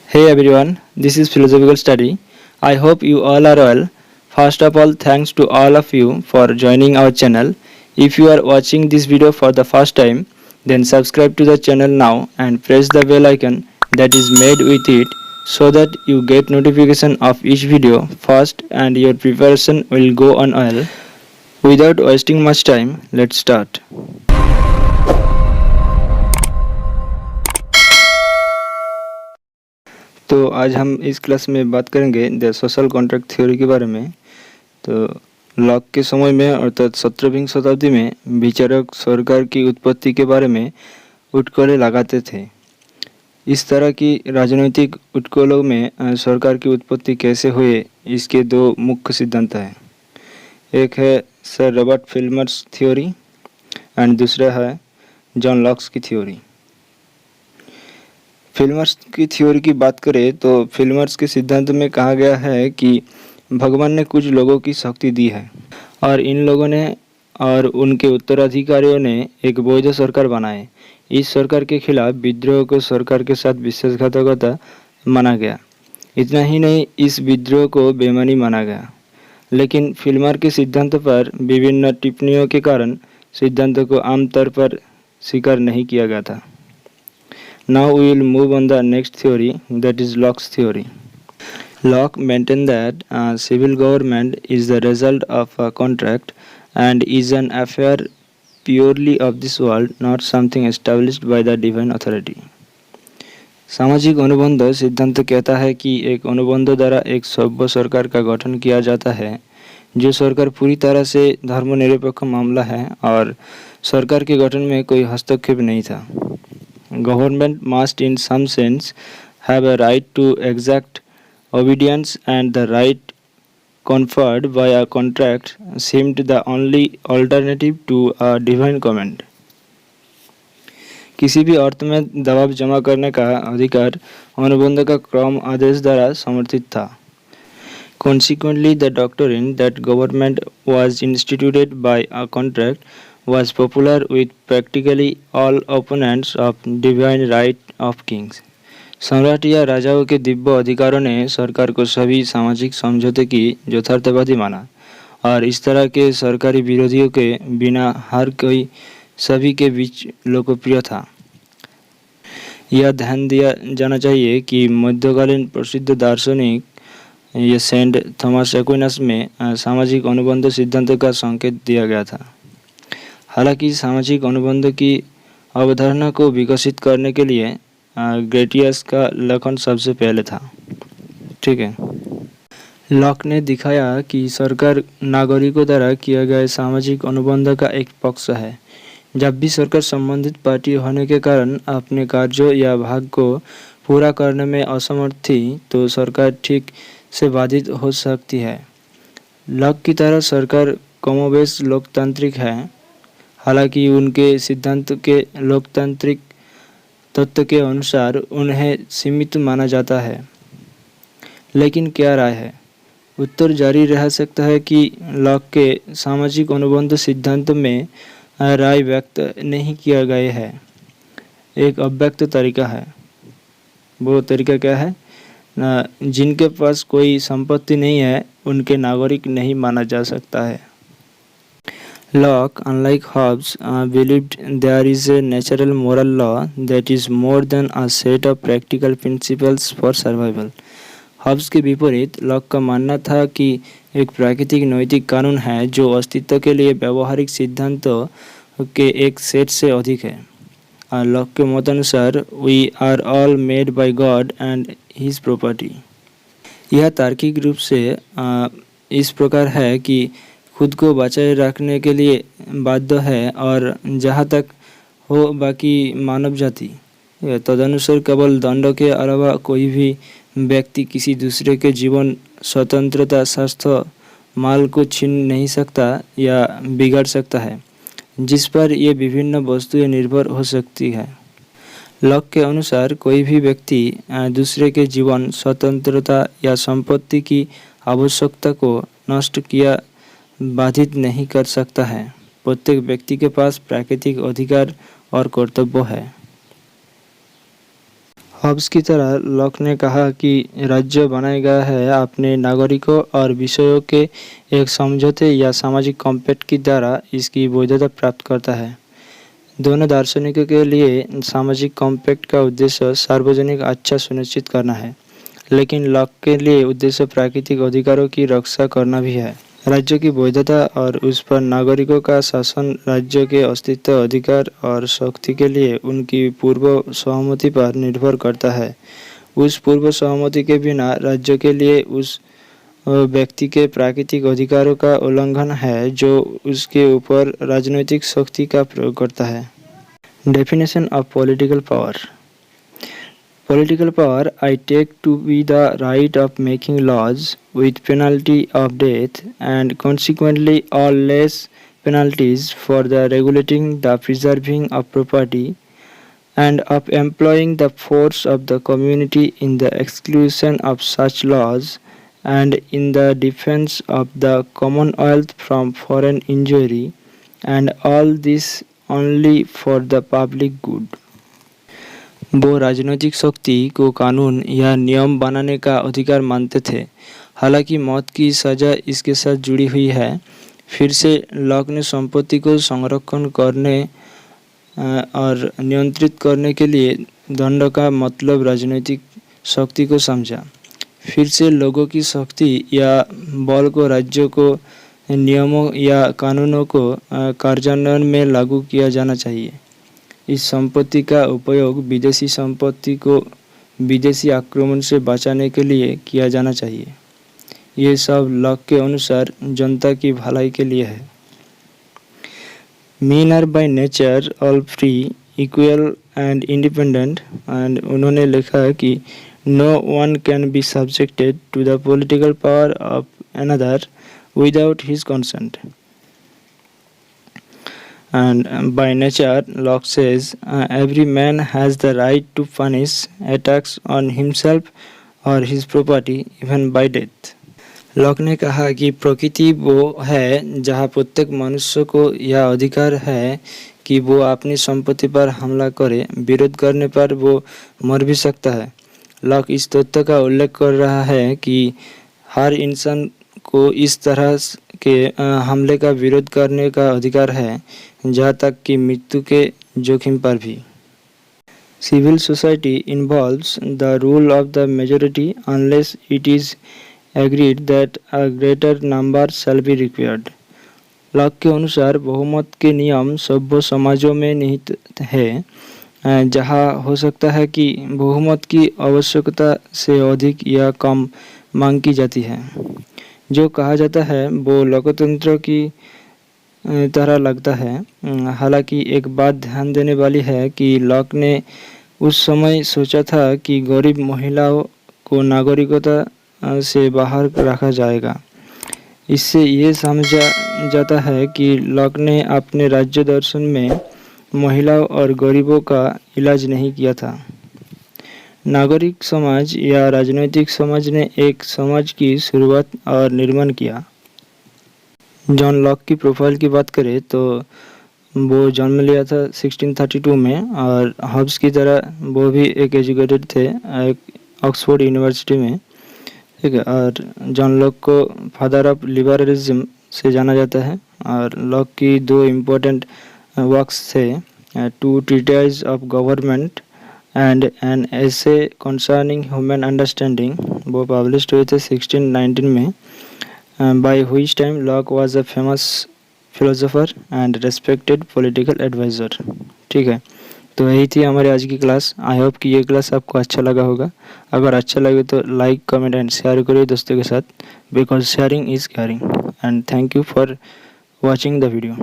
Hey everyone, this is Philosophical Study. I hope you all are well. First of all, thanks to all of you for joining our channel. If you are watching this video for the first time, then subscribe to the channel now and press the bell icon that is made with it so that you get notification of each video first and your preparation will go on well. Without wasting much time, let's start. तो आज हम इस class में बात करेंगे the social contract theory के बारे में। तो लॉक के समय में अर्थात 17वीं शताब्दी में विचारक सरकार की उत्पत्ति के बारे में उठकोले लगाते थे। इस तरह की राजनीतिक उठकोलों में सरकार की उत्पत्ति कैसे हुई, इसके दो मुख्य सिद्धांत हैं। एक है सर रॉबर्ट फिल्मर्स थ्योरी एंड दूसरा है जॉन लॉक्स की थ्योरी। फिल्मर्स की थ्योरी की बात करें तो फिल्मर्स के सिद्धांत में कहा गया है कि भगवान ने कुछ लोगों की शक्ति दी है और इन लोगों ने और उनके उत्तराधिकारियों ने एक वैध सरकार बनाए। इस सरकार के खिलाफ विद्रोह को सरकार के साथ विश्वासघातकता माना गया। इतना ही नहीं, इस विद्रोह को बेईमानी माना गया। लेकिन फिल्मर के सिद्धांत पर विभिन्न टिप्पणियों के कारण सिद्धांत को आमतौर पर स्वीकार नहीं किया गया था। Now we will move on the next theory, that is Locke's theory. Locke maintained that civil government is the result of a contract and is an affair purely of this world, not something established by the divine authority. सामाजिक अनुबंध सिद्धांत कहता है कि एक अनुबंध द्वारा एक सभ्य सरकार का गठन किया जाता है, जो सरकार पूरी तरह से धर्मनिरपेक्ष मामला है और सरकार के गठन में कोई हस्तक्षेप नहीं था। Government must in some sense have a right to exact obedience, and the right conferred by a contract seemed the only alternative to a divine command. किसी भी अर्थ में दबाव जमा करने का अधिकार अनुबंध का क्रम आदेश द्वारा समर्थित था। Consequently, the doctrine that government was instituted by a contract was popular with practically all opponents of divine right of kings. सम्राट या राजाओं के दिव्य अधिकारों ने सरकार को सभी सामाजिक समझौते की यथार्थवादी माना और इस तरह के सरकारी विरोधियों के बिना हर कोई सभी के बीच लोकप्रिय था। यह ध्यान दिया जाना चाहिए कि मध्यकालीन प्रसिद्ध दार्शनिक ये सेंट थॉमस एक्विनस में सामाजिक अनुबंध सिद्धांत का संकेत दिया गया था। हालांकि सामाजिक अनुबंध की अवधारणा को विकसित करने के लिए ग्रेटियस का लेखन सबसे पहले था। ठीक है। लॉक ने दिखाया कि सरकार नागरिकों द्वारा किया गया सामाजिक अनुबंध का एक पक्ष है। जब भी सरकार संबंधित पार्टी होने के कारण अपने कार्यों या भाग को पूरा करने में असमर्थ थी, तो सरकार ठीक से बाधित हो सकती है। लॉक की तरह सरकार कमोबेश लोकतांत्रिक है, हालांकि उनके सिद्धांत के लोकतांत्रिक तत्व के अनुसार उन्हें सीमित माना जाता है। लेकिन क्या राय है? उत्तर जारी रह सकता है कि लॉक के सामाजिक अनुबंध सिद्धांत में राय व्यक्त नहीं किया गया है। एक अव्यक्त तरीका है। वो तरीका क्या है? जिनके पास कोई संपत्ति नहीं है उनके नागरिक नहीं माना जा सकता है। Locke, unlike Hobbes, believed there is a natural moral law that is more than a set of practical principles for survival. Hobbes के विपरीत लॉक का मानना था कि एक प्राकृतिक नैतिक कानून है जो अस्तित्व के लिए व्यवहारिक सिद्धांतों के एक सेट से अधिक है। लॉक के मतानुसार we are all made by God and his property. यह तार्किक रूप से इस प्रकार है कि खुद को बचाए रखने के लिए बाध्य है और जहाँ तक हो बाकी मानव जाति। तदनुसार केवल दंड के अलावा कोई भी व्यक्ति किसी दूसरे के जीवन, स्वतंत्रता, स्वास्थ्य, माल को छीन नहीं सकता या बिगाड़ सकता है, जिस पर ये विभिन्न वस्तुएं निर्भर हो सकती है। लॉक के अनुसार कोई भी व्यक्ति दूसरे के जीवन, स्वतंत्रता या संपत्ति की आवश्यकता को नष्ट किया बाधित नहीं कर सकता है। प्रत्येक व्यक्ति के पास प्राकृतिक अधिकार और कर्तव्य है। हॉब्स की तरह लॉक ने कहा कि राज्य बनाया गया है अपने नागरिकों और विषयों के एक समझौते या सामाजिक कॉम्पैक्ट के द्वारा इसकी वैधता प्राप्त करता है। दोनों दार्शनिकों के लिए सामाजिक कॉम्पैक्ट का उद्देश्य सार्वजनिक अच्छा सुनिश्चित करना है, लेकिन लॉक के लिए उद्देश्य प्राकृतिक अधिकारों की रक्षा करना भी है। राज्य की वैधता और उस पर नागरिकों का शासन राज्य के अस्तित्व, अधिकार और शक्ति के लिए उनकी पूर्व सहमति पर निर्भर करता है। उस पूर्व सहमति के बिना राज्य के लिए उस व्यक्ति के प्राकृतिक अधिकारों का उल्लंघन है जो उसके ऊपर राजनीतिक शक्ति का प्रयोग करता है। Definition of political power. Political power I take to be the right of making laws with penalty of death and consequently all less penalties for the regulating the preserving of property and of employing the force of the community in the exclusion of such laws and in the defense of the commonwealth from foreign injury, and all this only for the public good। वो राजनीतिक शक्ति को कानून या नियम बनाने का अधिकार मानते थे, हालांकि मौत की सज़ा इसके साथ जुड़ी हुई है। फिर से लॉक ने संपत्ति को संरक्षण करने और नियंत्रित करने के लिए दंड का मतलब राजनीतिक शक्ति को समझा। फिर से लोगों की शक्ति या बल को राज्यों को नियमों या कानूनों को कार्यान्वयन में लागू किया जाना चाहिए। इस संपत्ति का उपयोग विदेशी संपत्ति को विदेशी आक्रमण से बचाने के लिए किया जाना चाहिए। ये सब लॉक के अनुसार जनता की भलाई के लिए है। Men are by nature all free, equal and independent, and उन्होंने लिखा है कि no one can be subjected to the political power of another without his consent। And by nature, Locke says, every man has the right to punish attacks on himself or his property even by death। Lock ने कहा कि प्रकृति वो है जहाँ प्रत्येक मनुष्य को यह अधिकार है कि वो अपनी संपत्ति पर हमला करे, विरोध करने पर वो मर भी सकता है। लॉक इस तथ्य का उल्लेख कर रहा है कि हर इंसान को इस तरह के हमले का विरोध करने का अधिकार है, जहाँ तक कि मृत्यु के जोखिम पर भी। Civil society involves the rule of the majority unless it is agreed that a greater number shall be required. Locke के अनुसार बहुमत के नियम सभ्य समाजों में निहित है, जहाँ हो सकता है कि बहुमत की आवश्यकता से अधिक या कम मांग की जाती है। जो कहा जाता है वो लोकतंत्र की तरह लगता है। हालांकि एक बात ध्यान देने वाली है कि लॉक ने उस समय सोचा था कि गरीब महिलाओं को नागरिकता से बाहर रखा जाएगा। इससे ये समझा जाता है कि लॉक ने अपने राज्य दर्शन में महिलाओं और गरीबों का इलाज नहीं किया था। नागरिक समाज या राजनीतिक समाज ने एक समाज की शुरुआत और निर्माण किया। जॉन लॉक की प्रोफाइल की बात करें तो वो जन्म लिया था 1632 में, और हॉब्स की तरह वो भी एक एजुकेटेड थे ऑक्सफोर्ड यूनिवर्सिटी में, ठीक है। और जॉन लॉक को फादर ऑफ लिबरलिज्म से जाना जाता है। और लॉक की दो इम्पोर्टेंट वर्क्स थे, two treatise of government and an essay concerning human understanding, वो पब्लिश्ड हुए थे 1619 में। by which time Locke was a famous philosopher and respected political advisor। ठीक है, तो यही थी हमारी आज की क्लास। आई होप कि ये क्लास आपको अच्छा लगा होगा। अगर अच्छा लगे तो लाइक, कमेंट एंड शेयर करिए दोस्तों के साथ, because sharing is caring. And thank you for watching the video.